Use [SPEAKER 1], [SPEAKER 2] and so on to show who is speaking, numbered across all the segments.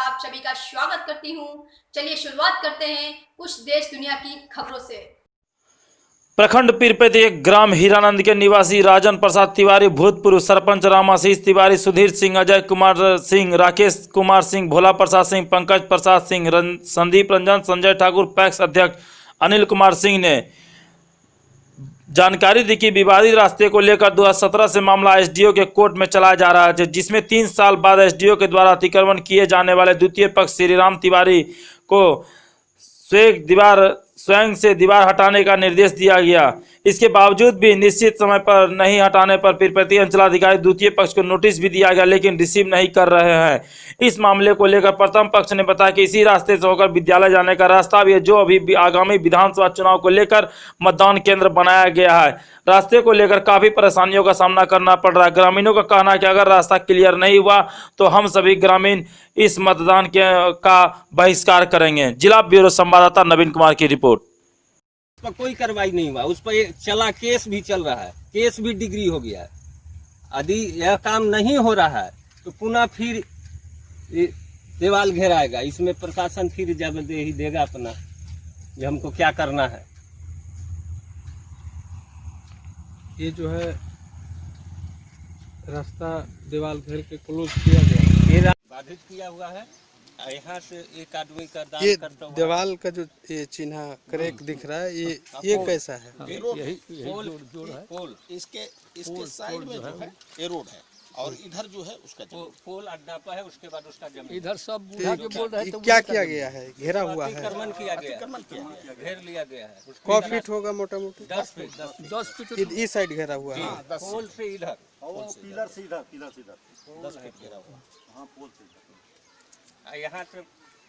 [SPEAKER 1] आप सभी का स्वागत करती हूँ। चलिए शुरुआत करते हैं कुछ देश दुनिया की खबरों से।
[SPEAKER 2] प्रखंड पीरपेती एक ग्राम हीरानंद के निवासी राजन प्रसाद तिवारी, भूतपूर्व सरपंच रामाशीष तिवारी, सुधीर सिंह, अजय कुमार सिंह, राकेश कुमार सिंह, भोला प्रसाद सिंह, पंकज प्रसाद सिंह, संदीप रंजन, संजय ठाकुर, पैक्स अध्यक्ष अनिल कुमार सिंह ने जानकारी दी कि विवादित रास्ते को लेकर 2017 से मामला एसडीओ के कोर्ट में चलाया जा रहा है, जिसमें 3 साल बाद एसडीओ के द्वारा अतिक्रमण किए जाने वाले द्वितीय पक्ष श्रीराम तिवारी को स्वयं से दीवार हटाने का निर्देश दिया गया। इसके बावजूद भी निश्चित समय पर नहीं हटाने पर पीरपेती अंचलाधिकारी द्वितीय पक्ष को नोटिस भी दिया गया, लेकिन रिसीव नहीं कर रहे हैं। इस मामले को लेकर प्रथम पक्ष ने बताया कि इसी रास्ते से होकर विद्यालय जाने का रास्ता भी है, जो अभी आगामी विधानसभा चुनाव को लेकर मतदान केंद्र बनाया गया है। रास्ते को लेकर काफी परेशानियों का सामना करना पड़ रहा है। ग्रामीणों का कहना है कि अगर रास्ता क्लियर नहीं हुआ तो हम सभी ग्रामीण इस मतदान का बहिष्कार करेंगे। जिला ब्यूरो संवाददाता नवीन कुमार की रिपोर्ट।
[SPEAKER 3] उस पर कोई कार्रवाई नहीं हुआ, उस पर चला केस भी चल रहा है, केस भी डिग्री हो गया है। यदि यह काम नहीं हो रहा है तो पुनः फिर देवाल घेराएगा। इसमें प्रशासन फिर जवाबदेही देगा अपना कि हमको क्या करना है।
[SPEAKER 4] ये जो है रास्ता दीवार घेर के क्लोज किया गया,
[SPEAKER 3] ये बाधित किया हुआ है। यहाँ से एक आदमी का दान
[SPEAKER 4] ये
[SPEAKER 3] करता हुआ
[SPEAKER 4] दीवार का जो ये चिन्ह क्रैक दिख रहा है, ये कैसा है?
[SPEAKER 3] पोल
[SPEAKER 5] इसके साइड में जो है ये रोड है और इधर जो है उसका
[SPEAKER 3] पोल अड्डा पर है, उसके बाद उसका जमीन
[SPEAKER 6] इधर सब बूढ़ा जो बोल रहे थे
[SPEAKER 4] क्या किया गया है? घेरा हुआ है,
[SPEAKER 3] अतिक्रमण किया गया, घेर लिया गया है।
[SPEAKER 4] 100 फीट होगा मोटा मोटी?
[SPEAKER 3] 10 फीट
[SPEAKER 6] 10 फीट
[SPEAKER 4] इस साइड घेरा हुआ है।
[SPEAKER 3] पोल से इधर,
[SPEAKER 5] पिलर से इधर 10 फीट घेरा हुआ। हाँ, पोल से इधर।
[SPEAKER 3] यहाँ से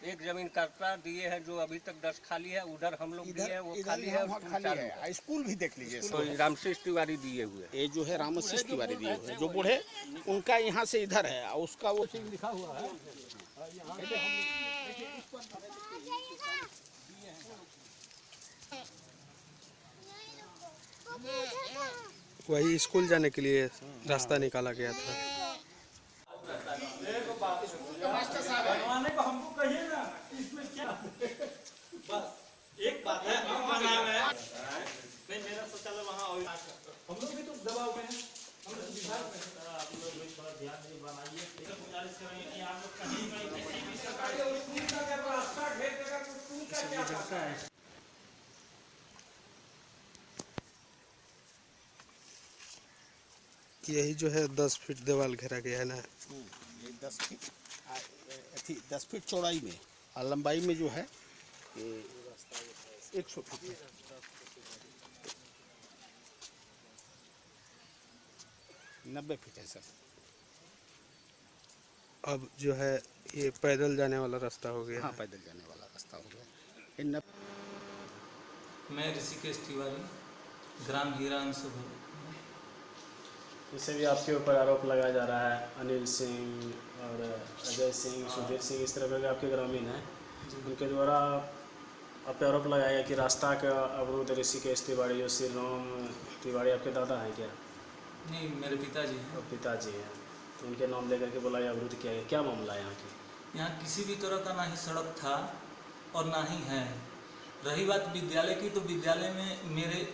[SPEAKER 3] एक जमीन कर्ता दिए हैं जो अभी तक 10 खाली है, उधर हम लोग दिए हैं वो खाली है,
[SPEAKER 5] स्कूल भी देख लीजिए।
[SPEAKER 3] तो रामशीष तिवारी दिए हुए।
[SPEAKER 5] ये जो है रामशीष तिवारी दिए हुए जो बूढ़े, उनका यहाँ से इधर है और उसका वो लिखा हुआ है।
[SPEAKER 4] वही स्कूल जाने के लिए रास्ता निकाला गया था।
[SPEAKER 2] एक बात है, हम बनाए हुए हैं नहीं, मेरा शौचालय वहाँ हम लोग भी तो दबाव में हैं। हम लोग विभाग में आप लोग भी थोड़ा ध्यान नहीं बनाइए। 140 करेंगे कि आप लोग कहीं नहीं किसी भी सरकार के स्कूल का अगर रास्ता घेर देगा तो स्कूल का क्या करता है?
[SPEAKER 4] यही जो है 10 फीट दीवार घेरा गया है ना।
[SPEAKER 5] ये 10 फीट चौड़ाई में और लंबाई में जो है ये 100 फीट है। 90 फीट है सर।
[SPEAKER 4] अब जो है ये पैदल जाने वाला रास्ता हो गया।
[SPEAKER 5] हाँ, पैदल जाने वाला रास्ता हो गया।
[SPEAKER 7] मैं ऋषिकेश तिवारी, ग्राम हीरान से हूँ।
[SPEAKER 8] इससे भी आपके ऊपर आरोप लगाया जा रहा है। अनिल सिंह और अजय सिंह, सुधीर सिंह, इस तरह के आपके ग्रामीण हैं, उनके द्वारा आप पे आरोप लगाया गया कि रास्ता का अवरुद्ध ऋषिकेश तिवारी जो श्रीराम तिवारी आपके दादा हैं क्या?
[SPEAKER 7] नहीं, मेरे पिताजी हैं।
[SPEAKER 8] और पिताजी हैं, तो उनके नाम लेकर के बोला अवरुद्ध किया गया। क्या मामला है यहाँ की?
[SPEAKER 7] यहाँ किसी भी तरह का ना ही सड़क था और ना ही है। रही बात विद्यालय की, तो विद्यालय में मेरे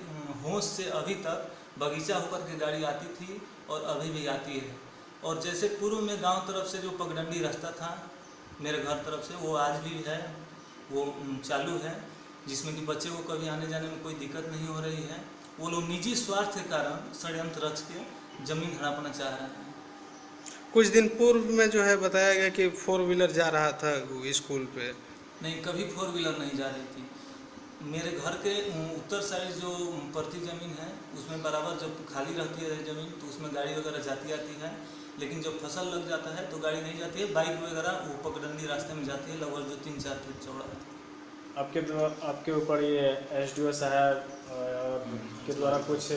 [SPEAKER 7] होश से अभी तक बगीचा होकर के गाड़ी आती थी और अभी भी आती है। और जैसे पूर्व में गांव तरफ से जो पगडंडी रास्ता था मेरे घर तरफ से, वो आज भी है, वो चालू है, जिसमें कि बच्चे को कभी आने जाने में कोई दिक्कत नहीं हो रही है। वो लोग निजी स्वार्थ के कारण षड्यंत्र रच के जमीन हड़पना चाह रहे हैं।
[SPEAKER 4] कुछ दिन पूर्व में जो है बताया गया कि 4 व्हीलर जा रहा था स्कूल पे।
[SPEAKER 7] नहीं, कभी 4 व्हीलर नहीं जा रही थी। मेरे घर के उत्तर साइड जो पड़ती ज़मीन है उसमें बराबर जब खाली रहती है ज़मीन तो उसमें गाड़ी वगैरह जाती आती है, लेकिन जब फसल लग जाता है तो गाड़ी नहीं जाती है। बाइक वगैरह वो पगडंडी रास्ते में जाती है, लगभग जो 3-4 फीट चौड़ा है।
[SPEAKER 8] आपके ऊपर ये एसडीओ साहब के द्वारा कुछ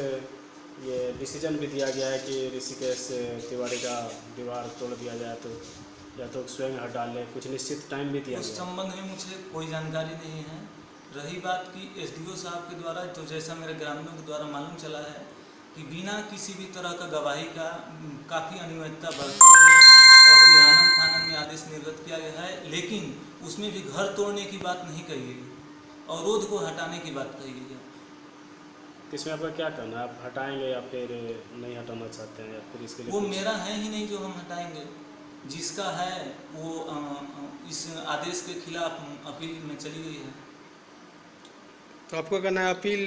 [SPEAKER 8] ये डिसीजन भी दिया गया है कि ऋषिकेश तिवारी का दीवार तोड़ दिया जाए तो या तो स्वयं हटा डाले, कुछ निश्चित टाइम भी दिया गया।
[SPEAKER 7] उस संबंध में मुझे कोई जानकारी नहीं है। रही बात की एसडीओ साहब के द्वारा, तो जैसा मेरे ग्रामीणों के द्वारा मालूम चला है कि बिना किसी भी तरह का गवाही का काफ़ी अनियमितता बरती है और ये आनन फानन में आदेश निर्गत किया गया है, लेकिन उसमें भी घर तोड़ने की बात नहीं कही गई और रोड को हटाने की बात कही गई है।
[SPEAKER 8] इसमें आपका क्या करना है? आप हटाएंगे या फिर नहीं हटाना चाहते हैं, या फिर इसके लिए
[SPEAKER 7] वो मेरा है ही नहीं जो हम हटाएंगे, जिसका है वो इस आदेश के खिलाफ अपील में चली गई है।
[SPEAKER 4] तो आपको कहना है अपील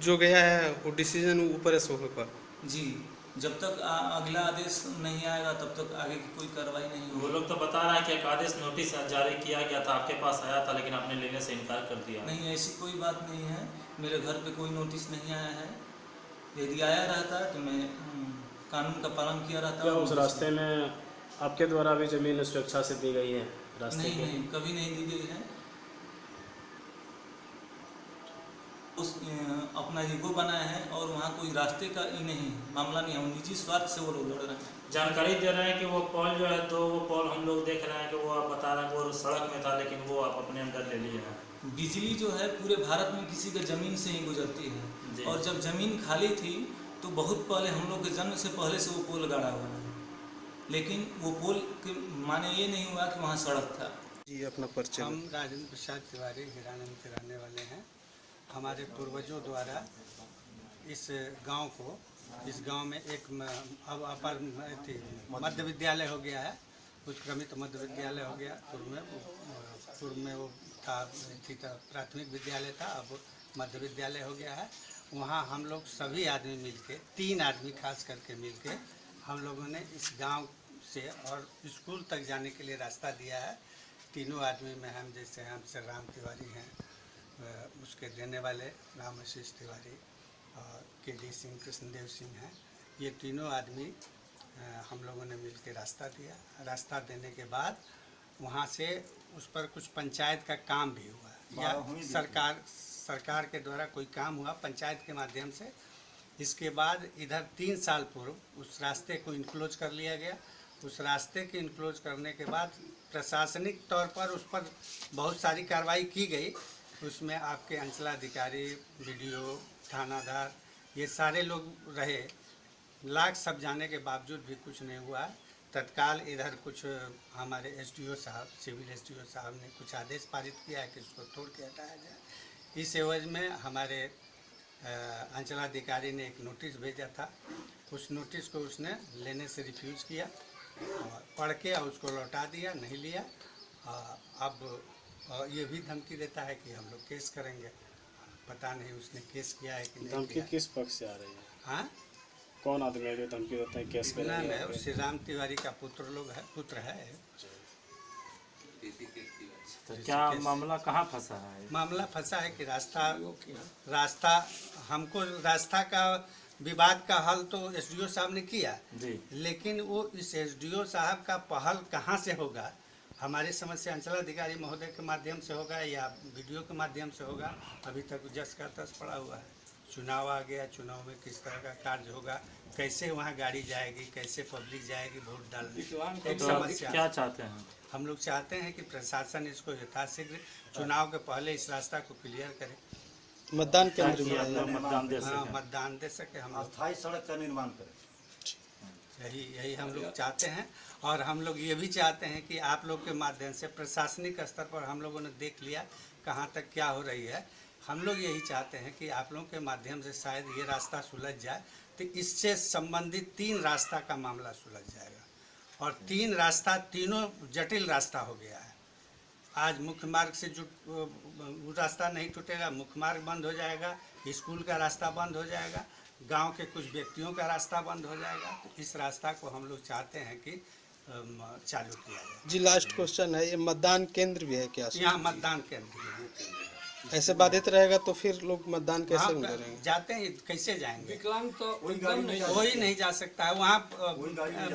[SPEAKER 4] जो गया है वो डिसीजन ऊपर से होगा?
[SPEAKER 7] जी, जब तक अगला आदेश नहीं आएगा तब तक आगे की कोई कार्रवाई नहीं
[SPEAKER 2] वो
[SPEAKER 7] होगी।
[SPEAKER 2] लोग तो बता रहे हैं कि एक आदेश नोटिस जारी किया गया था, आपके पास आया था, लेकिन आपने लेने से इनकार कर दिया।
[SPEAKER 7] नहीं, ऐसी कोई बात नहीं है, मेरे घर पे कोई नोटिस नहीं आया है। यदि आया रहता तो मैं कानून का पालन किया रहता।
[SPEAKER 8] क्या उस रास्ते में आपके द्वारा भी ज़मीन स्वेच्छा से दी गई है रास्ते
[SPEAKER 7] नहीं
[SPEAKER 8] के?
[SPEAKER 7] नहीं, कभी नहीं दी गई है। उस अपना ईगो बनाया है और वहाँ कोई रास्ते का ही नहीं मामला नहीं है, वो निजी स्वार्थ से वो लोग लड़ रहे हैं।
[SPEAKER 2] जानकारी दे रहे हैं कि वो पोल जो है, तो वो पोल हम लोग देख रहे हैं कि वो आप बता रहे हैं वो सड़क में था, लेकिन वो आप अपने अंदर ले लिए हैं।
[SPEAKER 7] बिजली जो है पूरे भारत में किसी के ज़मीन से ही गुजरती
[SPEAKER 2] जी।
[SPEAKER 7] है, और जब ज़मीन खाली थी तो बहुत पहले हम लोग के जन्म से पहले से वो पोल गाड़ा हुआ है, लेकिन वो पोल के माने ये नहीं हुआ कि वहाँ सड़क था।
[SPEAKER 4] जी, अपना परिचय।
[SPEAKER 6] हम राजेंद्र प्रसाद तिवारी हिरानंद के रहने वाले हैं। हमारे पूर्वजों द्वारा इस गांव को, इस गांव में एक अब अपर मध्य विद्यालय हो गया है, उत्क्रमित मध्य विद्यालय हो गया। पूर्व में वो था प्राथमिक विद्यालय था, अब मध्य विद्यालय हो गया है। वहाँ हम लोग सभी आदमी मिलके, 3 आदमी खास करके मिलके, हम लोगों ने इस गांव से और स्कूल तक जाने के लिए रास्ता दिया है। तीनों आदमी में हम, जैसे हमसे राम तिवारी हैं, उसके देने वाले राम आशीष तिवारी और KD सिंह, कृष्णदेव सिंह हैं। ये तीनों आदमी हम लोगों ने मिलकर रास्ता दिया। रास्ता देने के बाद वहाँ से उस पर कुछ पंचायत का काम भी हुआ या सरकार के द्वारा कोई काम हुआ पंचायत के माध्यम से। इसके बाद इधर 3 साल पूर्व उस रास्ते को इनक्लोज कर लिया गया। उस रास्ते के इनक्लोज करने के बाद प्रशासनिक तौर पर उस पर बहुत सारी कार्रवाई की गई। उसमें आपके अंचलाधिकारी, BDO, थानादार, ये सारे लोग रहे। लाख सब जाने के बावजूद भी कुछ नहीं हुआ। तत्काल इधर कुछ हमारे SDO साहब, सिविल SDO साहब ने कुछ आदेश पारित किया है कि इसको तोड़ के हटाया जाए। इस एवज में हमारे अंचलाधिकारी ने एक नोटिस भेजा था। उस नोटिस को उसने लेने से रिफ्यूज़ किया और पढ़ के और उसको लौटा दिया, नहीं लिया। अब ये भी धमकी देता है कि हम लोग केस करेंगे। पता नहीं उसने केस किया है कि नहीं।
[SPEAKER 8] धमकी किस पक्ष से आ रही है?
[SPEAKER 6] हाँ,
[SPEAKER 8] कौन आदमी है जो धमकी देते हैं केस
[SPEAKER 6] नाम
[SPEAKER 8] करेंगे?
[SPEAKER 6] है श्री राम तिवारी का पुत्र है।
[SPEAKER 2] तो क्या मामला कहाँ फंसा है?
[SPEAKER 6] मामला फंसा है कि रास्ता हमको रास्ता का विवाद का हल तो SDO साहब ने किया
[SPEAKER 2] जी,
[SPEAKER 6] लेकिन वो इस SDO साहब का पहल कहाँ से होगा? हमारी समझ से अंचलाधिकारी महोदय के माध्यम से होगा या BDO के माध्यम से होगा। अभी तक जस का तस पड़ा हुआ है। चुनाव आ गया, चुनाव में किस तरह का कार्य होगा, कैसे वहाँ गाड़ी जाएगी, कैसे पब्लिक जाएगी वोट डालने, एक
[SPEAKER 2] तो
[SPEAKER 6] समस्या।
[SPEAKER 2] क्या चाहते हैं?
[SPEAKER 6] हम लोग चाहते हैं कि प्रशासन इसको यथाशीघ्र चुनाव के पहले इस रास्ता को क्लियर करे,
[SPEAKER 4] मतदान केंद्र
[SPEAKER 2] ताकि आप लोग मतदान दे
[SPEAKER 6] हाँ
[SPEAKER 2] सकें।
[SPEAKER 6] मतदान दे सके। हम लोग
[SPEAKER 3] अस्थायी सड़क का निर्माण करें।
[SPEAKER 6] यही हम लोग चाहते हैं। और हम लोग ये भी चाहते हैं कि आप लोग के माध्यम से प्रशासनिक स्तर पर हम लोगों ने देख लिया कहाँ तक क्या हो रही है। हम लोग यही चाहते हैं कि आप लोगों के माध्यम से शायद ये रास्ता सुलझ जाए, तो इससे संबंधित 3 रास्ता का मामला सुलझ जाएगा। और 3 रास्ता, तीनों जटिल रास्ता हो गया है। आज मुख्य मार्ग से वो रास्ता नहीं टूटेगा, मुख्य मार्ग बंद हो जाएगा, स्कूल का रास्ता बंद हो जाएगा, गांव के कुछ व्यक्तियों का रास्ता बंद हो जाएगा। तो इस रास्ता को हम लोग चाहते हैं कि चालू किया जाए।
[SPEAKER 4] जी, लास्ट क्वेश्चन है, ये मतदान केंद्र भी है क्या?
[SPEAKER 6] यहाँ मतदान केंद्र है।
[SPEAKER 4] ऐसे बाधित रहेगा तो फिर लोग मतदान कैसे
[SPEAKER 6] वहाँ
[SPEAKER 4] करेंगे?
[SPEAKER 6] जाते हैं, कैसे जाएंगे?
[SPEAKER 3] विकलांग तो
[SPEAKER 6] कोई नहीं जा सकता है वहाँ।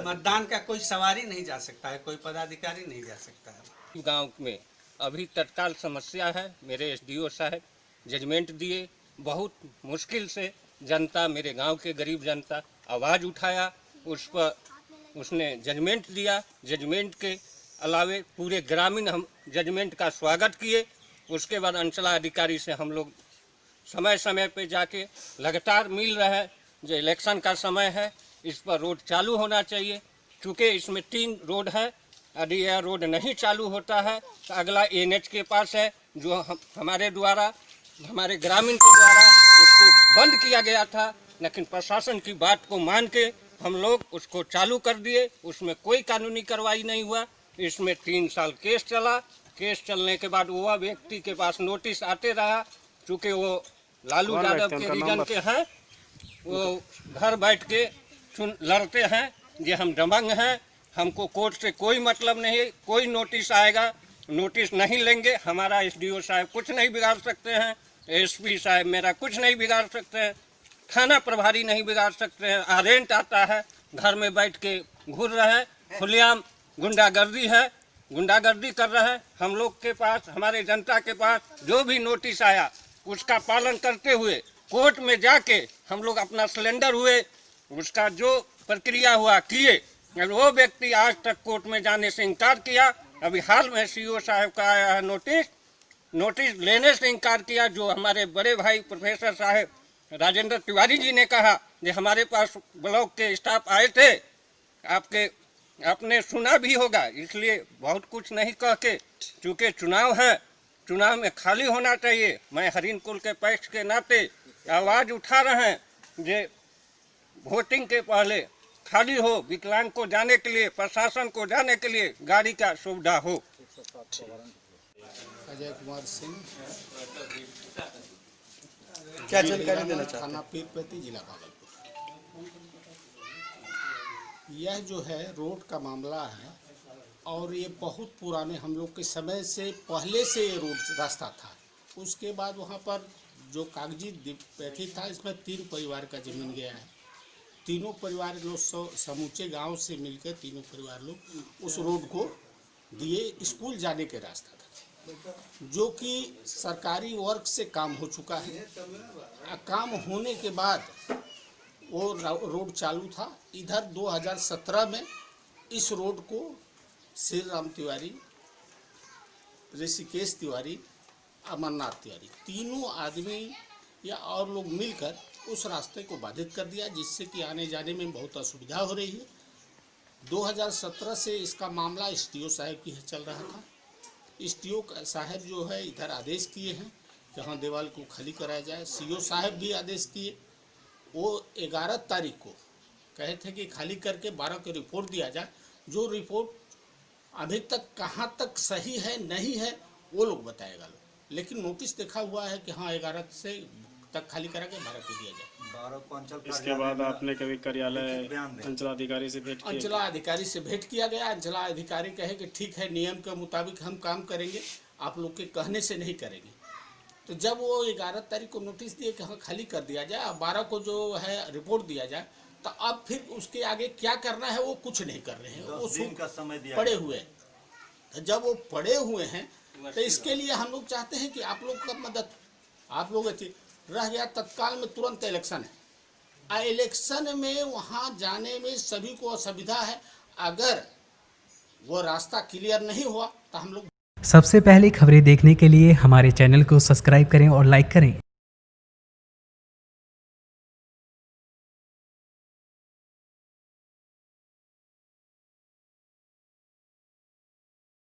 [SPEAKER 6] मतदान का कोई सवारी नहीं जा सकता है, कोई पदाधिकारी नहीं जा सकता है।
[SPEAKER 9] गांव में अभी तत्काल समस्या है। मेरे SDO साहब जजमेंट दिए, बहुत मुश्किल से जनता, मेरे गांव के गरीब जनता आवाज़ उठाया, उस पर उसने जजमेंट दिया। जजमेंट के अलावे पूरे ग्रामीण हम जजमेंट का स्वागत किए। उसके बाद अंचलाधिकारी से हम लोग समय समय पे जाके लगातार मिल रहे हैं। जो इलेक्शन का समय है, इस पर रोड चालू होना चाहिए, क्योंकि इसमें 3 रोड है। यदि यह रोड नहीं चालू होता है तो अगला NH के पास है, जो हमारे द्वारा, हमारे ग्रामीण के द्वारा उसको बंद किया गया था, लेकिन प्रशासन की बात को मान के हम लोग उसको चालू कर दिए। उसमें कोई कानूनी कार्रवाई नहीं हुआ। इसमें 3 साल केस चला। केस चलने के बाद वह व्यक्ति के पास नोटिस आते रहा। चूँकि वो लालू यादव के रीजन के हैं, वो घर बैठ के लड़ते हैं कि हम दबंग हैं, हमको कोर्ट से कोई मतलब नहीं, कोई नोटिस आएगा नोटिस नहीं लेंगे। हमारा SDO साहब कुछ नहीं बिगाड़ सकते हैं, SP साहब मेरा कुछ नहीं बिगाड़ सकते हैं, थाना प्रभारी नहीं बिगाड़ सकते हैं। आरेंट आता है, घर में बैठ के घूर रहे हैं, खुलेआम गुंडागर्दी है, गुंडागर्दी कर रहे हैं। हम लोग के पास, हमारे जनता के पास जो भी नोटिस आया उसका पालन करते हुए कोर्ट में जाके हम लोग अपना सिलेंडर हुए, उसका जो प्रक्रिया हुआ किए। वो व्यक्ति आज तक कोर्ट में जाने से इनकार किया। अभी हाल में CO साहब का आया है नोटिस लेने से इनकार किया। जो हमारे बड़े भाई प्रोफेसर साहब राजेंद्र तिवारी जी ने कहा कि हमारे पास ब्लॉक के स्टाफ आए थे, आपने सुना भी होगा, इसलिए बहुत कुछ नहीं कह के, चूँकि चुनाव है, चुनाव में खाली होना चाहिए। मैं हरिन कुल के पक्ष के नाते आवाज़ उठा रहे हैं जे वोटिंग के पहले खाली हो, विकलांग को जाने के लिए, प्रशासन को जाने के लिए गाड़ी का सुविधा हो।
[SPEAKER 5] अजय कुमार सिंह,
[SPEAKER 4] क्या जानकारी देना चाहते
[SPEAKER 5] थाना पीरपैती, जिला भागलपुर। यह जो है रोड का मामला है और ये बहुत पुराने, हम लोग के समय से पहले से ये रोड रास्ता था। उसके बाद वहाँ पर जो कागजी पैथी था, इसमें 3 परिवार का जमीन गया है। तीनों परिवार लोग समूचे गांव से मिलकर तीनों परिवार लोग उस रोड को दिए। स्कूल जाने के रास्ता था, जो कि सरकारी वर्क से काम हो चुका है। काम होने के बाद वो रोड चालू था। इधर 2017 में इस रोड को श्री राम तिवारी, ऋषिकेश तिवारी, अमरनाथ तिवारी, तीनों आदमी या और लोग मिलकर उस रास्ते को बाधित कर दिया, जिससे कि आने जाने में बहुत असुविधा हो रही है। 2017 से इसका मामला SDO साहब की चल रहा था। SDO साहब जो है इधर आदेश किए हैं कि हाँ दीवार को खाली कराया जाए। CO साहब भी आदेश किए। वो 11 तारीख को कहे थे कि खाली करके 12 को रिपोर्ट दिया जाए। जो रिपोर्ट अभी तक कहाँ तक सही है नहीं है वो लोग बताएगा लोग, लेकिन नोटिस देखा हुआ है कि हाँ 11 से तक खाली करा के 12 को दिया जाए।
[SPEAKER 8] 12 को अंचल। इसके बाद आपने कभी कार्यालय अंचलाधिकारी से भेंट किया?
[SPEAKER 5] अंचलाधिकारी से भेंट किया गया। अंचलाधिकारी कहे कि ठीक है, नियम के मुताबिक हम काम करेंगे, आप लोग के कहने से नहीं करेंगे। तो जब वो 11 तारीख को नोटिस दिए कि हाँ खाली कर दिया जाए, अब 12 को जो है रिपोर्ट दिया जाए, तो अब फिर उसके आगे क्या करना है वो कुछ नहीं कर रहे हैं। वो दिन का समय दिया पड़े हुए हैं। तो जब वो पड़े हुए हैं तो इसके लिए हम लोग चाहते हैं कि आप लोग का मदद, आप लोग रह गया तत्काल में तुरंत इलेक्शन है। इलेक्शन में वहाँ जाने में सभी को असुविधा है। अगर वो रास्ता क्लियर नहीं हुआ तो हम लोग
[SPEAKER 10] सबसे पहले खबरें देखने के लिए हमारे चैनल को सब्सक्राइब करें और लाइक करें।